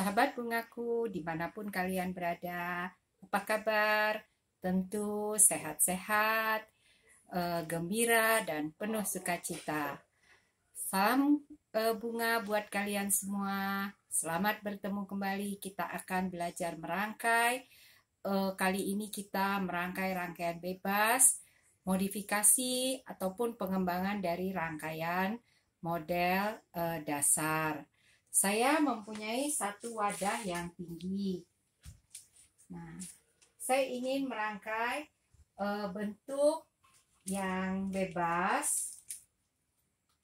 Sahabat bungaku, dimanapun kalian berada, apa kabar? Tentu sehat-sehat, gembira, dan penuh sukacita. Salam bunga buat kalian semua. Selamat bertemu kembali. Kita akan belajar merangkai. Kali ini kita merangkai rangkaian bebas, modifikasi, ataupun pengembangan dari rangkaian model dasar. Saya mempunyai satu wadah yang tinggi. Nah, saya ingin merangkai bentuk yang bebas,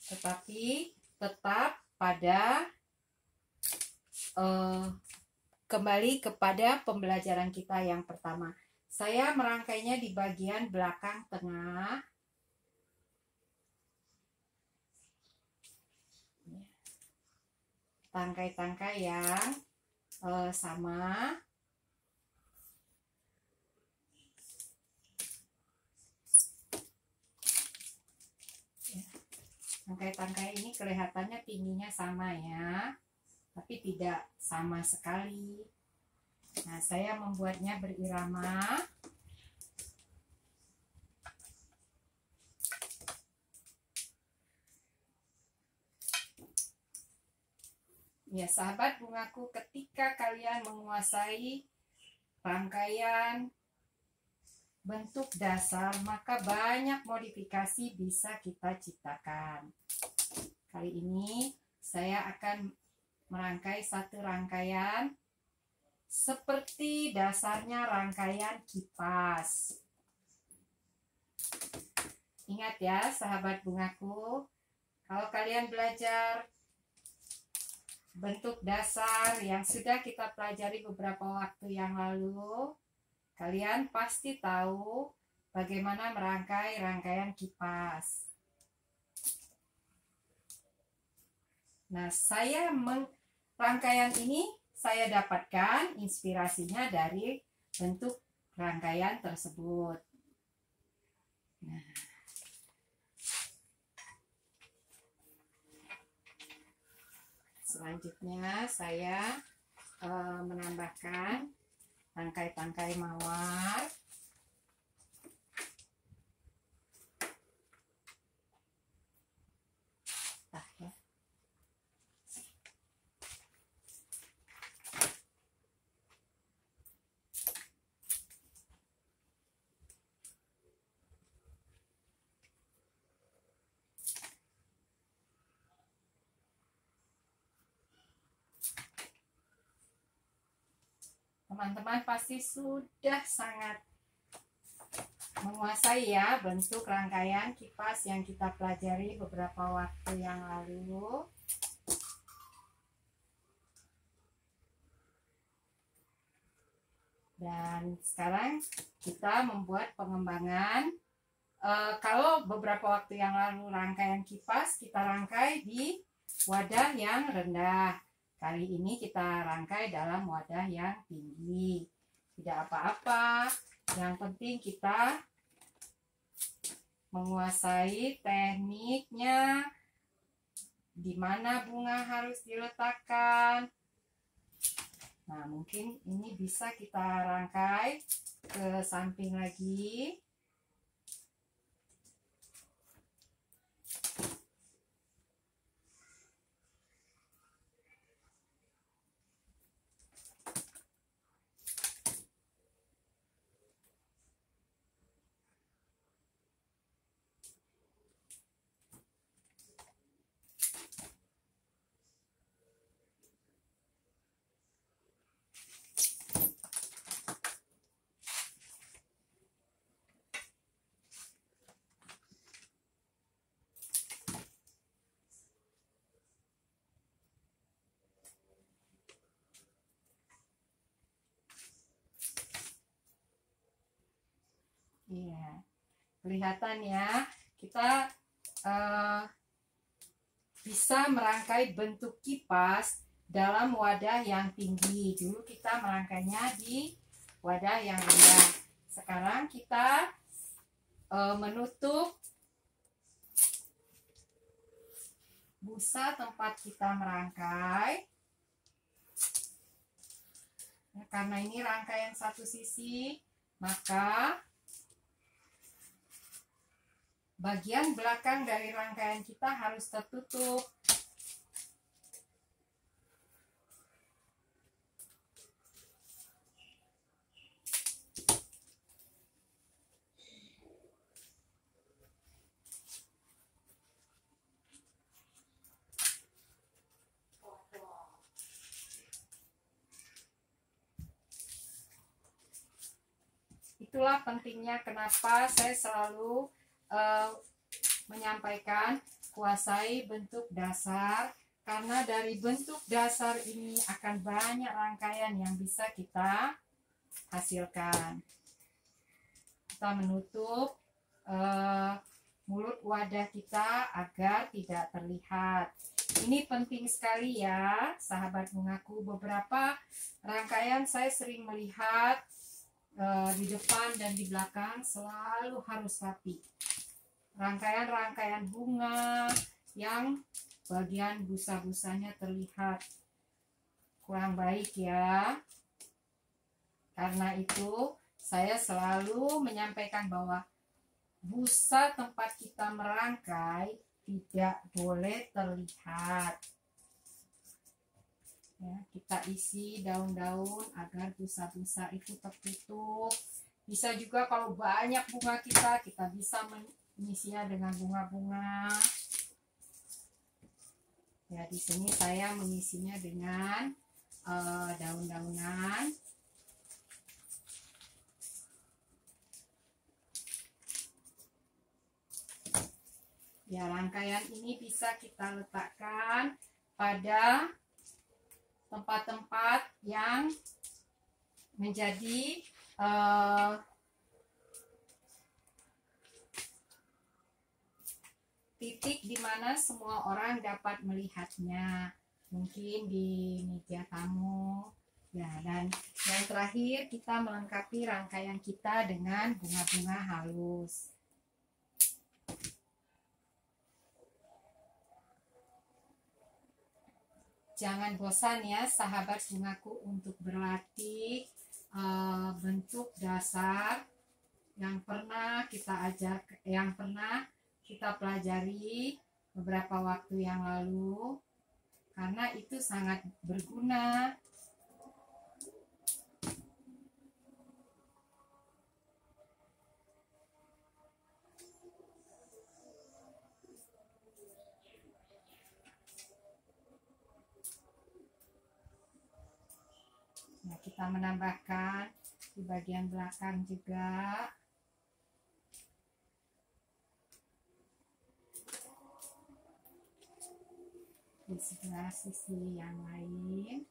tetapi tetap pada kembali kepada pembelajaran kita yang pertama. Saya merangkainya di bagian belakang tengah. Tangkai-tangkai yang sama. Tangkai-tangkai ini kelihatannya tingginya sama ya, tapi tidak sama sekali. Nah, saya membuatnya berirama. Ya, sahabat bungaku, ketika kalian menguasai rangkaian bentuk dasar, maka banyak modifikasi bisa kita ciptakan. Kali ini saya akan merangkai satu rangkaian seperti dasarnya rangkaian kipas. Ingat ya, sahabat bungaku, kalau kalian belajar bentuk dasar yang sudah kita pelajari beberapa waktu yang lalu, kalian pasti tahu bagaimana merangkai rangkaian kipas. Nah, rangkaian ini saya dapatkan inspirasinya dari bentuk rangkaian tersebut. Nah, selanjutnya saya menambahkan tangkai-tangkai mawar. Teman-teman pasti sudah sangat menguasai ya bentuk rangkaian kipas yang kita pelajari beberapa waktu yang lalu. Dan sekarang kita membuat pengembangan. Kalau beberapa waktu yang lalu rangkaian kipas kita rangkai di wadah yang rendah. Kali ini kita rangkai dalam wadah yang tinggi. Tidak apa-apa, yang penting kita menguasai tekniknya, di mana bunga harus diletakkan. Nah, mungkin ini bisa kita rangkai ke samping lagi. Iya, kelihatan ya, kita bisa merangkai bentuk kipas dalam wadah yang tinggi. Dulu kita merangkainya di wadah yang rendah. Sekarang kita menutup busa tempat kita merangkai. karena ini rangkaian satu sisi, maka bagian belakang dari rangkaian kita harus tertutup. Itulah pentingnya kenapa saya selalu menyampaikan kuasai bentuk dasar, karena dari bentuk dasar ini akan banyak rangkaian yang bisa kita hasilkan. Kita menutup mulut wadah kita agar tidak terlihat. Ini penting sekali ya, sahabat bungaku. Beberapa rangkaian saya sering melihat di depan dan di belakang selalu harus rapi. Rangkaian-rangkaian bunga yang bagian busa-busanya terlihat kurang baik ya. Karena itu saya selalu menyampaikan bahwa busa tempat kita merangkai tidak boleh terlihat. Ya, kita isi daun-daun agar busa-busa itu tertutup. Bisa juga kalau banyak bunga kita bisa mengisinya dengan bunga-bunga. Ya, di sini saya mengisinya dengan daun-daunan. Ya, rangkaian ini bisa kita letakkan pada tempat-tempat yang menjadi titik di mana semua orang dapat melihatnya. Mungkin di meja tamu. Ya, dan yang terakhir kita melengkapi rangkaian kita dengan bunga-bunga halus. Jangan bosan ya sahabat bungaku untuk berlatih bentuk dasar yang pernah kita pelajari beberapa waktu yang lalu, karena itu sangat berguna. Nah, kita menambahkan di bagian belakang juga. Di sebelah sisi yang lain.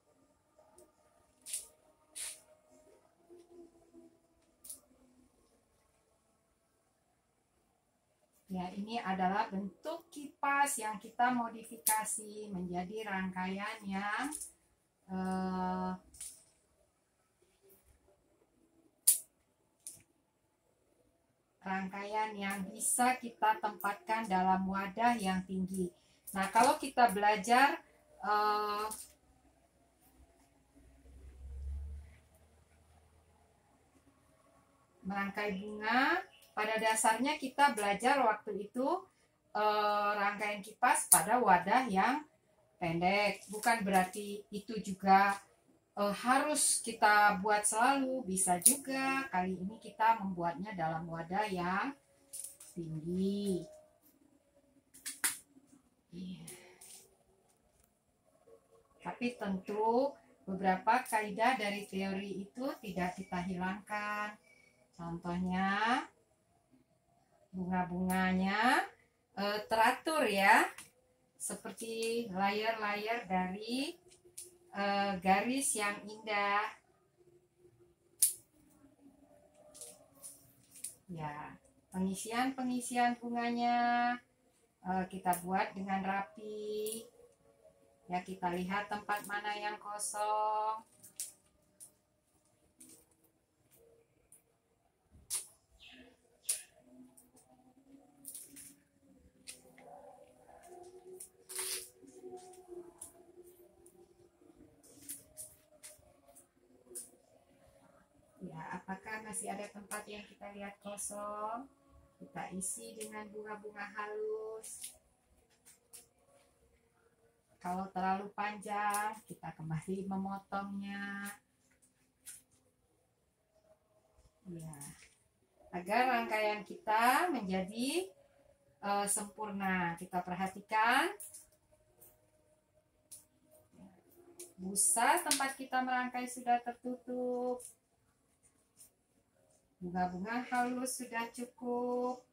Ya, ini adalah bentuk kipas yang kita modifikasi menjadi rangkaian yang bisa kita tempatkan dalam wadah yang tinggi. Nah, kalau kita belajar merangkai bunga, pada dasarnya kita belajar waktu itu rangkaian kipas pada wadah yang pendek. Bukan berarti itu juga harus kita buat selalu, bisa juga kali ini kita membuatnya dalam wadah yang tinggi. Tapi tentu beberapa kaidah dari teori itu tidak kita hilangkan. Contohnya bunga-bunganya teratur ya, seperti layar-layar dari garis yang indah. Ya, pengisian bunganya kita buat dengan rapi. Ya, kita lihat tempat mana yang kosong. masih ada tempat yang kita lihat kosong, kita isi dengan bunga-bunga halus. Kalau terlalu panjang, kita kembali memotongnya. Ya, agar rangkaian kita menjadi sempurna. Kita perhatikan busa tempat kita merangkai sudah tertutup. Bunga-bunga halus sudah cukup.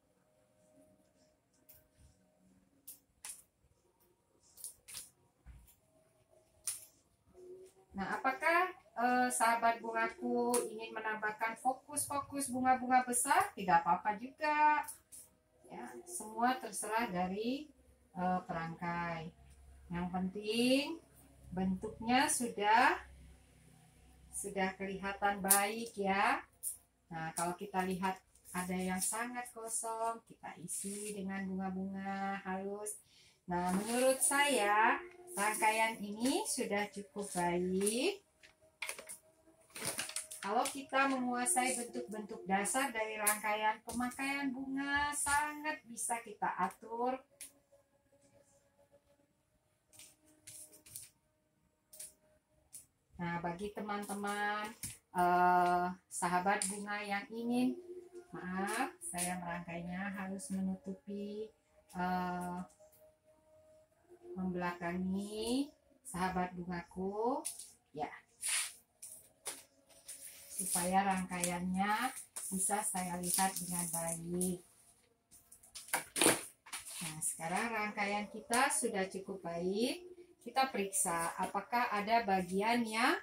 Nah, apakah sahabat bungaku ingin menambahkan fokus-fokus bunga-bunga besar? Tidak apa-apa juga. Ya, semua terserah dari perangkai. Yang penting bentuknya sudah kelihatan baik ya. Nah, kalau kita lihat ada yang sangat kosong, kita isi dengan bunga-bunga halus. Nah, menurut saya rangkaian ini sudah cukup baik. Kalau kita menguasai bentuk-bentuk dasar dari rangkaian pemakaian bunga, sangat bisa kita atur. Nah, bagi teman-teman sahabat bunga yang ingin, maaf, saya merangkainya harus menutupi, membelakangi sahabat bungaku, ya, supaya rangkaiannya bisa saya lihat dengan baik. Nah, sekarang rangkaian kita sudah cukup baik. Kita periksa apakah ada bagian yang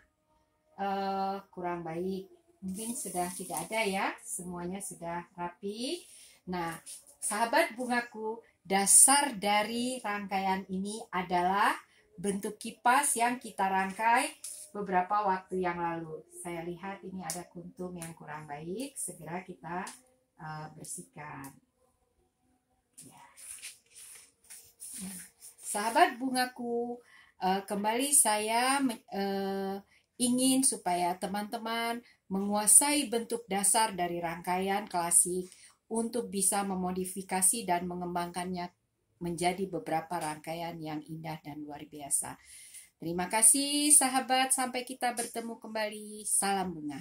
kurang baik. Mungkin sudah tidak ada ya, semuanya sudah rapi. Nah, sahabat bungaku, dasar dari rangkaian ini adalah bentuk kipas yang kita rangkai beberapa waktu yang lalu. Saya lihat ini ada kuntum yang kurang baik, segera kita bersihkan. Ya. Nah, sahabat bungaku, kembali saya ingin supaya teman-teman menguasai bentuk dasar dari rangkaian klasik untuk bisa memodifikasi dan mengembangkannya menjadi beberapa rangkaian yang indah dan luar biasa. Terima kasih sahabat, sampai kita bertemu kembali. Salam bunga.